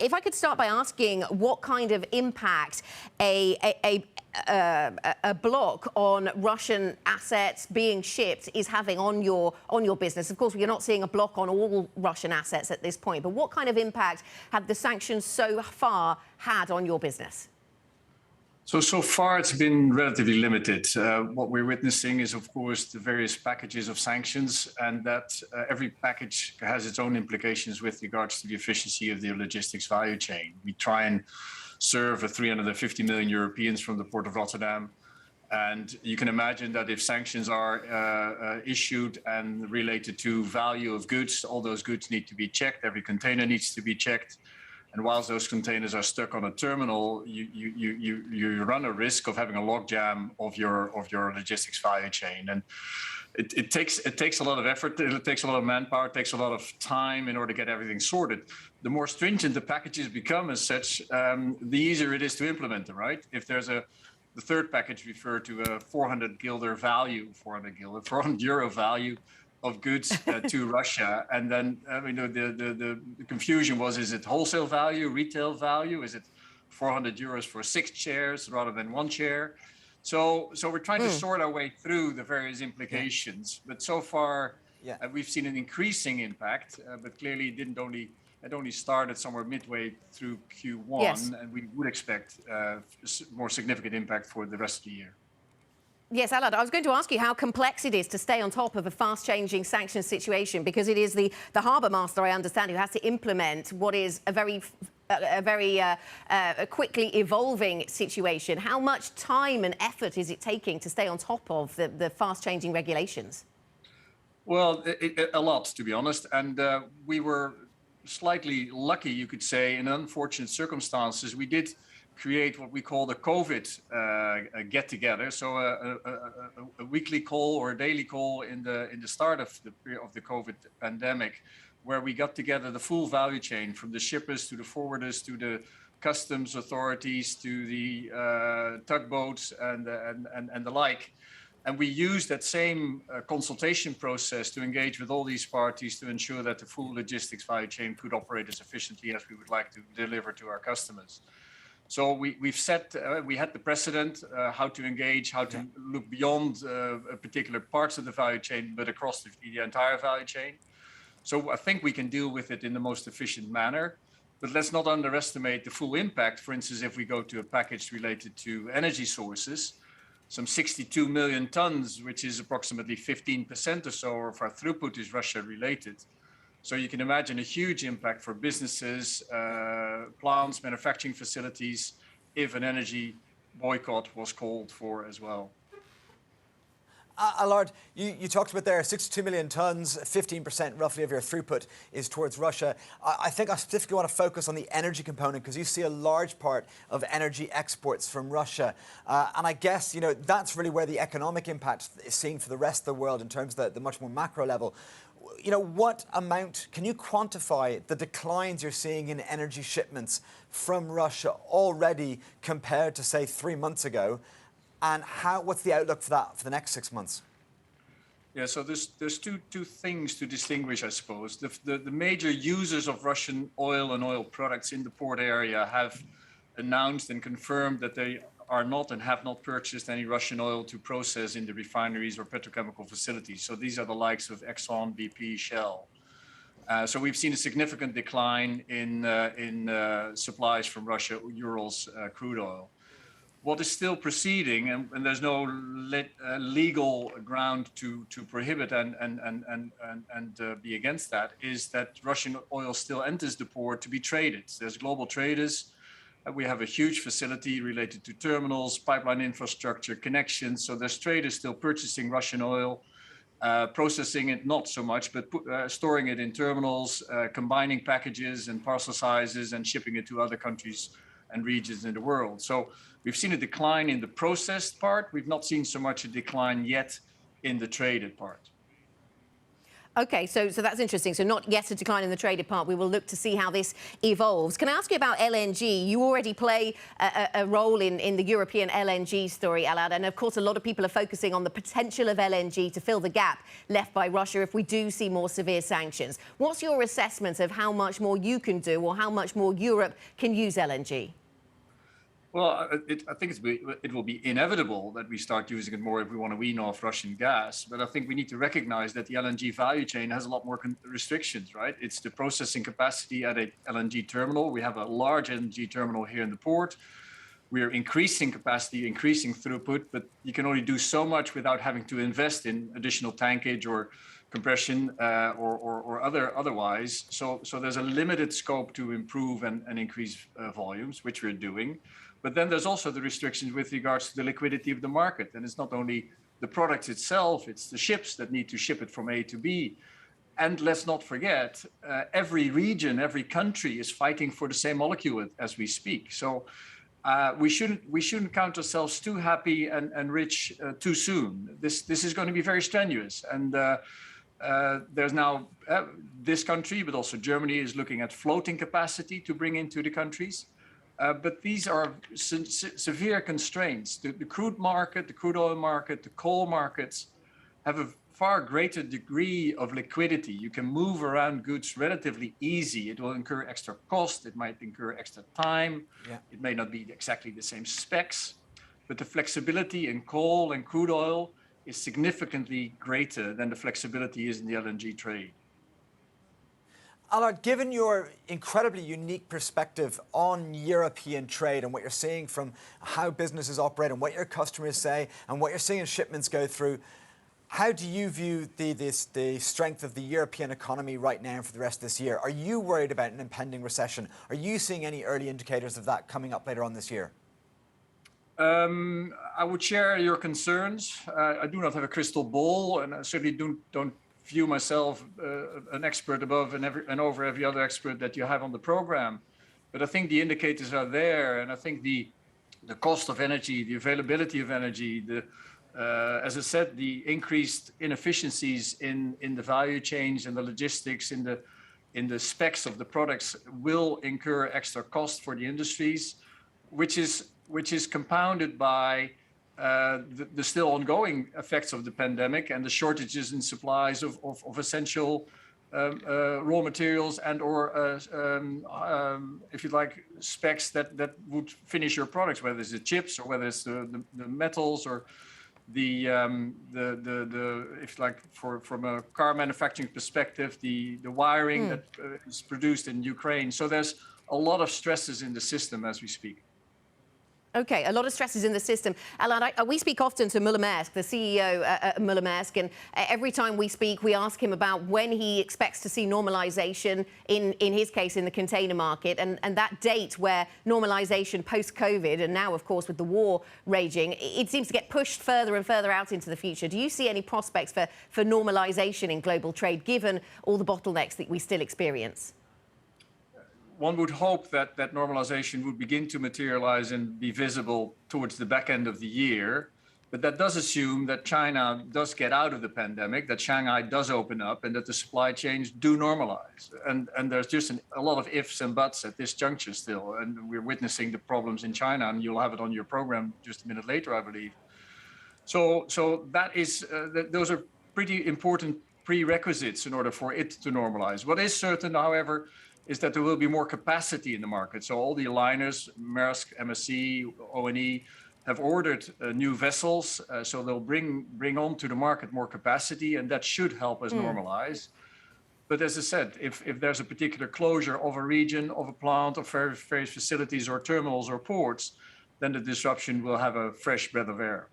if I could start by asking what kind of impact a block on Russian assets being shipped is having on your business. Of course, we're not seeing a block on all Russian assets at this point, but what kind of impact have the sanctions so far had on your business? So far it's been relatively limited. What we're witnessing is, of course, the various packages of sanctions, and that every package has its own implications with regards to the efficiency of the logistics value chain. We try and serve 350 million Europeans from the Port of Rotterdam. And you can imagine that if sanctions are issued and related to value of goods, all those goods need to be checked. Every container needs to be checked. And whilst those containers are stuck on a terminal, you run a risk of having a logjam of your logistics value chain. And it takes a lot of effort, it takes a lot of manpower, it takes a lot of time in order to get everything sorted. The more stringent the packages become as such, the easier it is to implement them, right? If there's the third package referred to a 400 euro value of goods to Russia, and then the confusion was: is it wholesale value, retail value? Is it 400 euros for 6 chairs rather than 1 chair? So we're trying to sort our way through the various implications. But so far, we've seen an increasing impact, but clearly it only started somewhere midway through Q1, and we would expect more significant impact for the rest of the year. Yes, Allard, I was going to ask you how complex it is to stay on top of a fast-changing sanctions situation, because it is the harbour master, I understand, who has to implement what is a very quickly evolving situation. How much time and effort is it taking to stay on top of the fast-changing regulations? Well, a lot, to be honest. And we were slightly lucky, you could say, in unfortunate circumstances. We did create what we call the COVID get-together, so a weekly call or a daily call in the start of the COVID pandemic, where we got together the full value chain, from the shippers to the forwarders to the customs authorities to the tugboats and the like. And we used that same consultation process to engage with all these parties to ensure that the full logistics value chain could operate as efficiently as we would like to deliver to our customers. So we had the precedent, how to engage, how to look beyond particular parts of the value chain, but across the entire value chain. So I think we can deal with it in the most efficient manner. But let's not underestimate the full impact. For instance, if we go to a package related to energy sources, some 62 million tons, which is approximately 15% or so of our throughput, is Russia related. So you can imagine a huge impact for businesses, plants, manufacturing facilities, if an energy boycott was called for as well. Allard, you talked about there 62 million tons, 15% roughly of your throughput is towards Russia. I think I specifically want to focus on the energy component, because you see a large part of energy exports from Russia. And I guess, that's really where the economic impact is seen for the rest of the world in terms of the much more macro level. What amount, can you quantify the declines you're seeing in energy shipments from Russia already compared to, say, 3 months ago? And what's the outlook for that for the next 6 months? Yeah, so there's two things to distinguish, I suppose. The major users of Russian oil and oil products in the port area have announced and confirmed that they are not and have not purchased any Russian oil to process in the refineries or petrochemical facilities. So these are the likes of Exxon, BP, Shell. So we've seen a significant decline in supplies from Russia, Urals crude oil. What is still proceeding, and there's no legal ground to prohibit and be against that, is that Russian oil still enters the port to be traded. There's global traders. We have a huge facility related to terminals, pipeline infrastructure, connections. So there's traders still purchasing Russian oil, processing it not so much, but storing it in terminals, combining packages and parcel sizes and shipping it to other countries and regions in the world. So we've seen a decline in the processed part. We've not seen so much a decline yet in the traded part. Okay, so that's interesting. So not yet a decline in the traded part. We will look to see how this evolves. Can I ask you about LNG? You already play a role in the European LNG story, Allard. And of course, a lot of people are focusing on the potential of LNG to fill the gap left by Russia if we do see more severe sanctions. What's your assessment of how much more you can do or how much more Europe can use LNG? Well, I think it will be inevitable that we start using it more if we want to wean off Russian gas. But I think we need to recognize that the LNG value chain has a lot more restrictions, right? It's the processing capacity at a LNG terminal. We have a large LNG terminal here in the port. We're increasing capacity, increasing throughput, but you can only do so much without having to invest in additional tankage or compression or otherwise. So there's a limited scope to improve and increase volumes, which we're doing. But then there's also the restrictions with regards to the liquidity of the market. And it's not only the product itself, it's the ships that need to ship it from A to B. And let's not forget, every region, every country is fighting for the same molecule as we speak. So we shouldn't count ourselves too happy and rich too soon. This is going to be very strenuous. And there's now this country, but also Germany is looking at floating capacity to bring into the countries. But these are severe constraints. The crude market, the crude oil market, the coal markets have a far greater degree of liquidity. You can move around goods relatively easy. It will incur extra cost. It might incur extra time. Yeah. It may not be exactly the same specs, but the flexibility in coal and crude oil is significantly greater than the flexibility is in the LNG trade. Allard, given your incredibly unique perspective on European trade and what you're seeing from how businesses operate and what your customers say and what you're seeing in shipments go through, how do you view the strength of the European economy right now for the rest of this year? Are you worried about an impending recession? Are you seeing any early indicators of that coming up later on this year? I would share your concerns. I do not have a crystal ball, and I certainly don't view myself an expert above and over every other expert that you have on the program. But I think the indicators are there, and I think the cost of energy, the availability of energy, as I said, the increased inefficiencies in the value chains and the logistics in the specs of the products will incur extra cost for the industries, which is compounded by the still ongoing effects of the pandemic and the shortages in supplies of essential raw materials and or if you like specs that would finish your products, whether it's the chips or whether it's the metals or the if you like from a car manufacturing perspective, the wiring that is produced in Ukraine. So there's a lot of stresses in the system as we speak. Okay, a lot of stresses in the system. Allard, we speak often to Müller-Maersk, the CEO at Müller-Maersk, and every time we speak, we ask him about when he expects to see normalization, in his case, in the container market, and that date where normalization post-COVID, and now, of course, with the war raging, it seems to get pushed further and further out into the future. Do you see any prospects for normalization in global trade, given all the bottlenecks that we still experience? One would hope that normalization would begin to materialize and be visible towards the back end of the year. But that does assume that China does get out of the pandemic, that Shanghai does open up, and that the supply chains do normalize. And there's just a lot of ifs and buts at this juncture still. And we're witnessing the problems in China, and you'll have it on your program just a minute later, I believe. So that is those are pretty important prerequisites in order for it to normalize. What is certain, however, is that there will be more capacity in the market. So all the liners, Maersk, MSC, O&E, have ordered new vessels. So they'll bring onto the market more capacity, and that should help us normalize. But as I said, if there's a particular closure of a region, of a plant, of various facilities or terminals or ports, then the disruption will have a fresh breath of air.